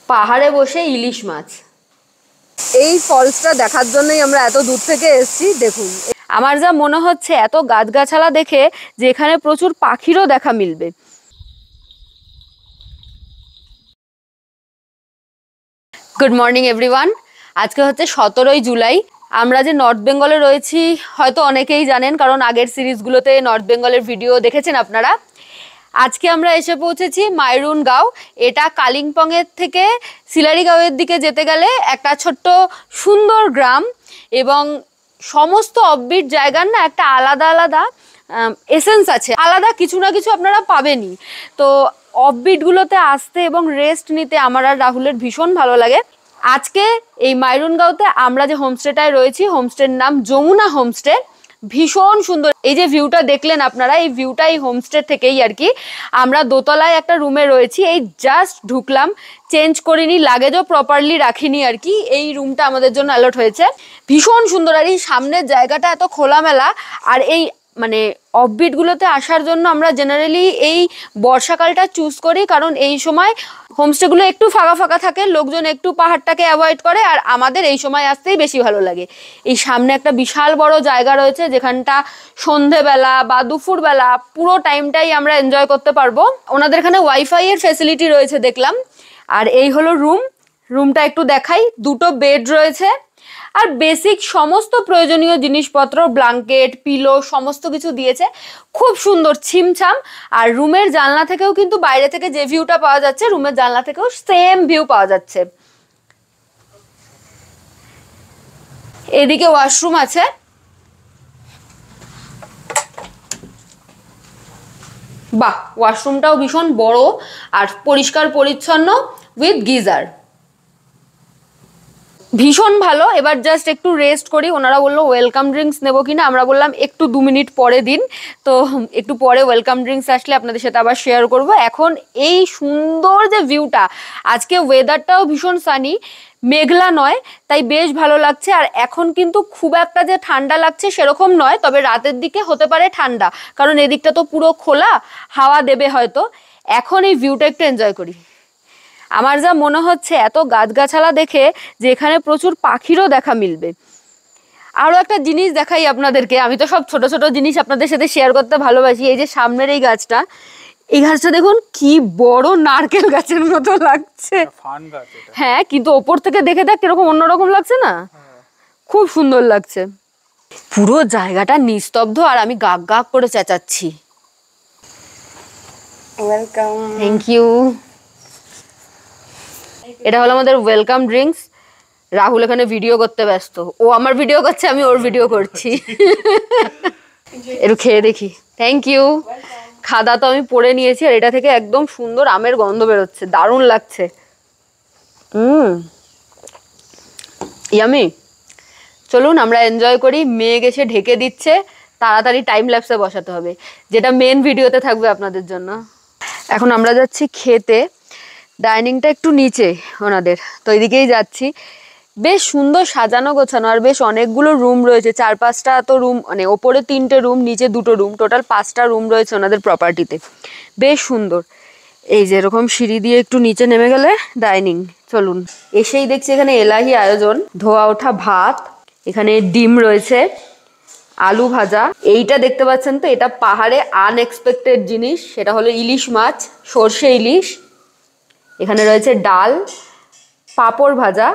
পাহাড়ে বসে ইলিশ মাছ। এই ফলসটা দেখার জন্যই আমরা এত দূর থেকে এসেছি। দেখুন, আমার যা মনে হচ্ছে এত গাছগাছালা দেখে যে এখানে প্রচুর পাখিরও দেখা মিলবে। Good morning everyone. আজকে হচ্ছে 17ই জুলাই। আমরা যে নর্থ বেঙ্গলে রয়েছি হয়তো অনেকেই জানেন, কারণ আগের সিরিজগুলোতে নর্থ বেঙ্গলের ভিডিও দেখেছেন আপনারা। আজকে আমরা এসে পৌঁছেছি মাইরুনগাঁও। এটা কালিম্পংয়ের থেকে সিলারিগাঁওয়ের দিকে যেতে গেলে একটা ছোট্ট সুন্দর গ্রাম, এবং সমস্ত অফবিট জায়গার না একটা আলাদা আলাদা এসেন্স আছে, আলাদা কিছু না কিছু আপনারা পাবেনই। তো অফবিটগুলোতে আসতে এবং রেস্ট নিতে আমার আর রাহুলের ভীষণ ভালো লাগে। আজকে এই মাইরুনগাঁওতে আমরা যে হোমস্টেটায় রয়েছি, হোমস্টের নাম যমুনা হোমস্টে। ভীষণ সুন্দর। এই যে ভিউটা দেখলেন আপনারা, এই ভিউটা এই হোমস্টে থেকেই আর কি। আমরা দোতলায় একটা রুমে রয়েছি, এই জাস্ট ঢুকলাম, চেঞ্জ করিনি, লাগেজও প্রপারলি রাখিনি আর কি। এই রুমটা আমাদের জন্য অ্যালট হয়েছে। ভীষণ সুন্দর, আর এই সামনের জায়গাটা এত খোলামেলা। আর এই মানে অফবিটগুলোতে আসার জন্য আমরা জেনারেলি এই বর্ষাকালটা চুজ করি, কারণ এই সময় হোমস্টেগুলো একটু ফাঁকা ফাঁকা থাকে, লোকজন একটু পাহাড়টাকে অ্যাভয়েড করে, আর আমাদের এই সময় আসতেই বেশি ভালো লাগে। এই সামনে একটা বিশাল বড় জায়গা রয়েছে, যেখানটা সন্ধেবেলা বা দুপুরবেলা পুরো টাইমটাই আমরা এনজয় করতে পারবো। ওনাদের এখানে ওয়াইফাই এর ফেসিলিটি রয়েছে দেখলাম। আর এই হলো রুমটা একটু দেখাই। দুটো বেড রয়েছে, আর বেসিক সমস্ত প্রয়োজনীয় জিনিসপত্র, ব্ল্যাঙ্কেট, পিলো সমস্ত কিছু দিয়েছে। খুব সুন্দর ছিমছাম। আর রুমের জানলা থেকেও কিন্তু বাইরে থেকে যে ভিউটা পাওয়া যাচ্ছে, রুমের জানলা থেকেও সেম ভিউ পাওয়া যাচ্ছে। এদিকে ওয়াশরুম আছে। বাহ, ওয়াশরুমটাও ভীষণ বড় আর পরিষ্কার পরিচ্ছন্ন, উইথ গিজার। ভীষণ ভালো। এবার জাস্ট একটু রেস্ট করি। ওনারা বললো ওয়েলকাম ড্রিঙ্কস নেবো কিনা, আমরা বললাম একটু 2 মিনিট পরে দিন। তো একটু পরে ওয়েলকাম ড্রিঙ্কস আসলে আপনাদের সাথে আবার শেয়ার করব। এখন এই সুন্দর যে ভিউটা, আজকে ওয়েদারটাও ভীষণ সানি, মেঘলা নয়, তাই বেশ ভালো লাগছে। আর এখন কিন্তু খুব একটা যে ঠান্ডা লাগছে সেরকম নয়, তবে রাতের দিকে হতে পারে ঠান্ডা, কারণ এদিকটা তো পুরো খোলা, হাওয়া দেবে হয়তো। এখন এই ভিউটা একটু এনজয় করি। আমার যা মনে হচ্ছে এত গাছগাছালা দেখে যে এখানে প্রচুর পাখিরও দেখা মিলবে। আরো একটা জিনিস দেখাই আপনাদেরকে। আমি তো সব ছোট ছোট জিনিস আপনাদের সাথে শেয়ার করতে ভালোবাসি। এই যে সামনের এই গাছটা দেখুন কি বড় নারকেল গাছের মতো লাগছে। হ্যাঁ, কিন্তু ওপর থেকে দেখে দেখ কিরকম অন্যরকম লাগছে না, খুব সুন্দর লাগছে। পুরো জায়গাটা নিস্তব্ধ, আর আমি গাক গাক করে চেঁচাচ্ছি। ওয়েলকাম। Thank you. এটা হলো আমাদের ওয়েলকাম ড্রিঙ্কস। রাহুল এখানে ভিডিও করতে ব্যস্ত, ও আমার ভিডিও করছে, আমি ওর ভিডিও করছি। একটু খেয়ে দেখি। Thank you. খাদা তো আমি পরে নিয়েছি, আর এটা থেকে একদম সুন্দর আমের গন্ধ বেরোচ্ছে, দারুণ লাগছে। ইয়ামি। চলুন আমরা এনজয় করি। মেঘ এসে ঢেকে দিচ্ছে, তাড়াতাড়ি টাইম ল্যাপসে বসাতে হবে, যেটা মেন ভিডিওতে থাকবে আপনাদের জন্য। এখন আমরা যাচ্ছি খেতে। ডাইনিংটা একটু নিচে ওনাদের, তো এইদিকেই যাচ্ছি। বেশ সুন্দর সাজানো গোছানো, আর বেশ অনেকগুলো রুম রয়েছে, 4-5টা তো রুম, মানে ওপরে 3টে রুম, নিচে 2টো রুম, টোটাল 5টা রুম রয়েছে ওনাদের প্রপার্টিতে। বেশ সুন্দর। এই যে এরকম সিঁড়ি দিয়ে একটু নিচে নেমে গেলে ডাইনিং। চলুন। এসেই দেখছি এখানে এলাহি আয়োজন, ধোয়া ওঠা ভাত, এখানে ডিম রয়েছে, আলু ভাজা। এইটা দেখতে পাচ্ছেন তো, এটা পাহাড়ে আনএক্সপেক্টেড জিনিস, সেটা হলো ইলিশ মাছ, সর্ষে ইলিশ। এখানে রয়েছে ডাল, পাঁপড় ভাজা,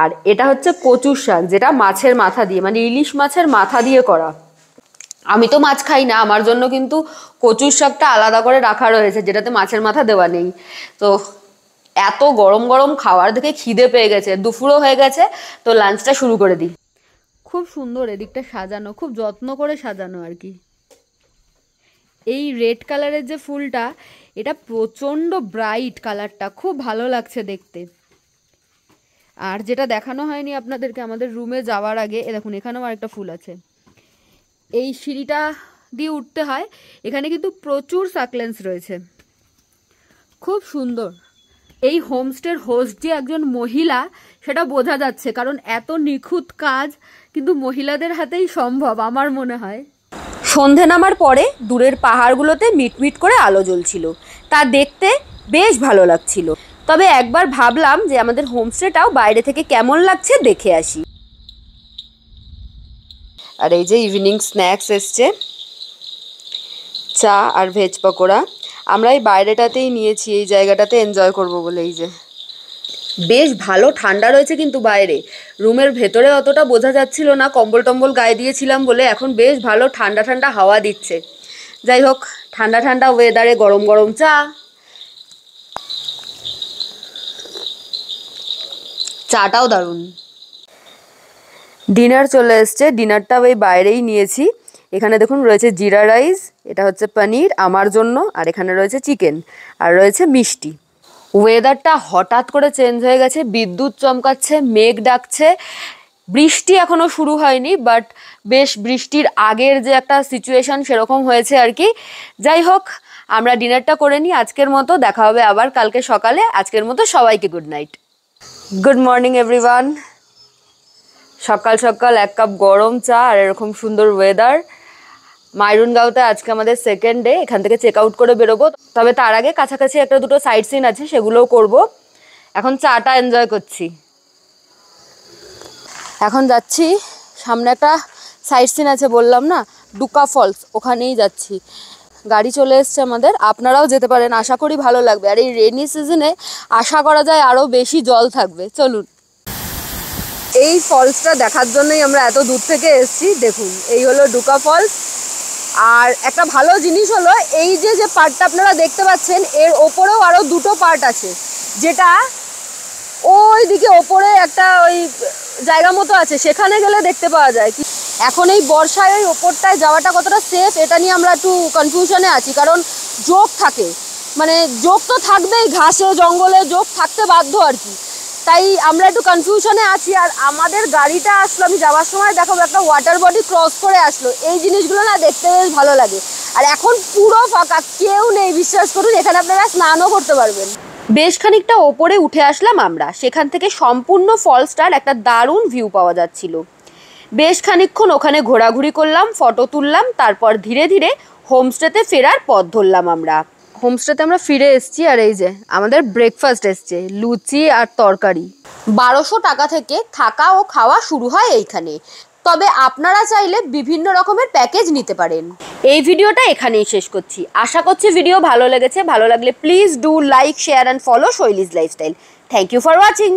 আর এটা হচ্ছে কচুর শাক, যেটা মাছের মাথা দিয়ে, মানে ইলিশ মাছের মাথা দিয়ে করা। আমি তো মাছ খাই না, আমার জন্য কিন্তু কচুর শাকটা আলাদা করে রাখা রয়েছে, যেটাতে মাছের মাথা দেওয়া নেই। তো এত গরম গরম খাবার দেখে খিদে পেয়ে গেছে, দুপুরও হয়ে গেছে, তো লাঞ্চটা শুরু করে দিই। খুব সুন্দর এদিকটা সাজানো, খুব যত্ন করে সাজানো আর কি। এই রেড কালারের যে ফুলটা, এটা প্রচণ্ড ব্রাইট কালারটা, খুব ভালো লাগছে দেখতে। আর যেটা দেখানো হয়নি আপনাদেরকে আমাদের রুমে যাওয়ার আগে, দেখুন এখানেও আরেকটা ফুল আছে। এই সিঁড়িটা দিয়ে উঠতে হয়, এখানে কিন্তু প্রচুর সাকলেন্স রয়েছে, খুব সুন্দর। এই হোমস্টের হোস্ট যে একজন মহিলা, সেটা বোঝা যাচ্ছে, কারণ এত নিখুঁত কাজ কিন্তু মহিলাদের হাতেই সম্ভব আমার মনে হয়। সন্ধে নামার পরে দূরের পাহাড়গুলোতে মিটমিট করে আলো জ্বলছিল, তা দেখতে বেশ ভালো লাগছিল। তবে একবার ভাবলাম যে আমাদের হোমস্টেটাও বাইরে থেকে কেমন লাগছে দেখে আসি। আর এই যে ইভিনিং স্ন্যাক্স এসছে, চা আর ভেজ পকোড়া। আমরা এই বাইরেটাতেই নিয়েছি, এই জায়গাটাতে এনজয় করব বলে। এই যে বেশ ভালো ঠান্ডা রয়েছে কিন্তু বাইরে, রুমের ভেতরে অতটা বোঝা যাচ্ছিল না, কম্বল টম্বল গায়ে দিয়েছিলাম বলে। এখন বেশ ভালো ঠান্ডা ঠান্ডা হাওয়া দিচ্ছে। যাই হোক, ঠান্ডা ঠান্ডা ওয়েদারে গরম গরম চা, চাটাও দারুণ। ডিনার চলে এসছে, ডিনারটাও এই বাইরেই নিয়েছি। এখানে দেখুন রয়েছে জিরা রাইস, এটা হচ্ছে পনির আমার জন্য, আর এখানে রয়েছে চিকেন, আর রয়েছে মিষ্টি। ওয়েদারটা হঠাৎ করে চেঞ্জ হয়ে গেছে, বিদ্যুৎ চমকাচ্ছে, মেঘ ডাকছে। বৃষ্টি এখনো শুরু হয়নি, বাট বেশ বৃষ্টির আগের যে একটা সিচুয়েশন সেরকম হয়েছে আর কি। যাই হোক, আমরা ডিনারটা করে নিই আজকের মতো। দেখা হবে আবার কালকে সকালে। আজকের মতো সবাইকে good night. Good morning everyone. সকাল সকাল এক কাপ গরম চা আর এরকম সুন্দর ওয়েদার। মাইরুনগাঁওতে আজকে আমাদের সেকেন্ড ডে, এখান থেকে চেক আউট করে বেরোবো। তবে তার আগে কাছাকাছি একটা দুটো সাইট সিন আছে, সেগুলোও করব। এখন চাটা এনজয় করছি। এখন যাচ্ছি, সামনে একটা সাইট সিন আছে বললাম না, ডুকা ফলস, ওখানেই যাচ্ছি। গাড়ি চলে এসছে আমাদের, আপনারাও যেতে পারেন, আশা করি ভালো লাগবে। আর এই রেনি সিজনে আশা করা যায় আরও বেশি জল থাকবে। চলুন। এই ফলসটা দেখার জন্যই আমরা এত দূর থেকে এসেছি। দেখুন, এই হলো ডুকা ফলস। আর একটা ভালো জিনিস হলো, এই যে যে পার্টটা আপনারা দেখতে পাচ্ছেন, এর ওপরেও আরও দুটো পার্ট আছে, যেটা ওই দিকে ওপরে একটা ওই জায়গা মতো আছে, সেখানে গেলে দেখতে পাওয়া যায়। এখন এই বর্ষায় ওই ওপরটায় যাওয়াটা কতটা সেফ, এটা নিয়ে আমরা একটু কনফিউশনে আছি। কারণ জোক থাকে, মানে জোক তো থাকবেই, ঘাসে জঙ্গলে জোক থাকতে বাধ্য আর কি। তাই আমরা একটু কনফিউশনে আছি। আর আমাদের গাড়িটা আসলো, আমি যাওয়ার সময় দেখাবো, একটা ওয়াটার বডি ক্রস করে আসলো। এই জিনিসগুলো না দেখতে বেশ ভালো লাগে। আর এখন পুরো ফাঁকা, কেউ নেই, বিশ্বাস করুন। এখানে আপনারা স্নানও করতে পারবেন। বেশ খানিকটা ওপরে উঠে আসলাম আমরা, সেখান থেকে সম্পূর্ণ ফলসটার একটা দারুণ ভিউ পাওয়া যাচ্ছিল। বেশ খানিকক্ষণ ওখানে ঘোরাঘুরি করলাম, ফটো তুললাম, তারপর ধীরে ধীরে হোমস্টেতে ফেরার পথ ধরলাম আমরা। হোমস্টেতে আমরা ফিরে এসেছি, আর এই যে আমাদের ব্রেকফাস্ট এসছে, লুচি আর তরকারি। 1200 টাকা থেকে থাকা ও খাওয়া শুরু হয় এইখানে। তবে আপনারা চাইলে বিভিন্ন রকমের প্যাকেজ নিতে পারেন। এই ভিডিওটা এখানেই শেষ করছি। আশা করছি ভিডিও ভালো লেগেছে। ভালো লাগলে please do like, share and follow Shoili's lifestyle. Thank you for watching.